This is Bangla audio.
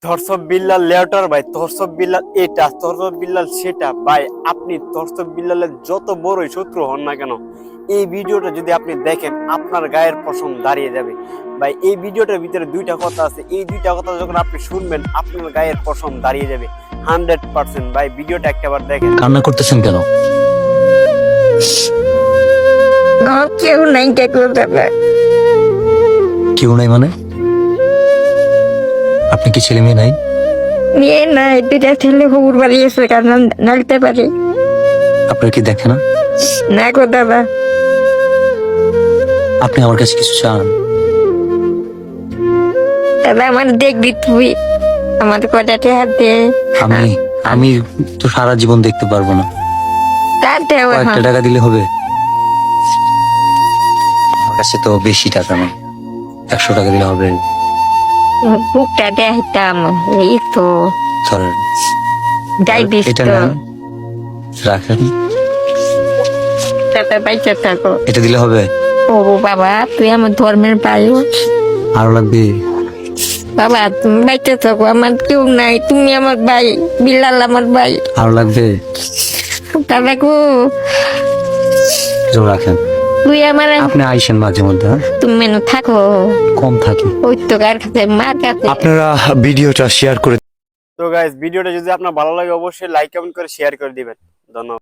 ধর্ষক বিল্লাল লেটার ভাই, ধর্ষক বিল্লাল এটা, ধর্ষক বিল্লাল সেটা ভাই। আপনি ধর্ষক বিল্লালের যত বড়ই শত্রু হন না কেন, এই ভিডিওটা যদি আপনি দেখেন আপনার গায়ের পশম দাঁড়িয়ে যাবে ভাই। এই ভিডিওটার ভিতরে দুইটা কথা আছে, এই দুইটা কথা যখন আপনি শুনবেন আপনার গায়ের পশম দাঁড়িয়ে যাবে 100% ভাই। ভিডিওটা একটাবার দেখেন। কান্না করতেছেন কেন? কেউ নাই, কেউ নাই মানে? আপনি কি ছেলে মেয়ে নাই? মেয়ে নাই, দুটা ছেলে হুর বাড়ি এসে কারণ নাড়তে পারি আপনার কি দেখে না? না গো দাদা। আপনি আমার কাছে কিছু চান? দাদা আমার দেখবি তুই, আমার কটাতে হাতে আমি তো সারা জীবন দেখতে পারবো না। তাতেও কয়েকটা টাকা দিলে হবে? আমার কাছে তো বেশি টাকা নেই, 100 টাকা দিলে হবে। বুকটা দেখতাম, এই তো ধরেন যাইবিস এটা তো নেন, রাখেন। দাদা বাইচা থাকো। এটা দিলে হবে? ও বাবা, তুই আমার ধর্মের ভাই। আরো লাগবে? বাবা তুমি বাইচা থাকো, আমার কেউ নাই, তুমি আমার ভাই, বিল্লাল আমার ভাই। আরো লাগবে? দাদা গো রাখেন। তুই আমার, আপনি আইসেন মাঝে মধ্যে। তুমি মেনু থাকো, কম থাকি। ওই তো কার কাছে, মার কাছে। আপনারা ভিডিওটা শেয়ার করে। তো গাইস, ভিডিওটা যদি আপনার ভালো লাগে অবশ্যই লাইক কমেন্ট করে শেয়ার করে দিবেন। ধন্যবাদ।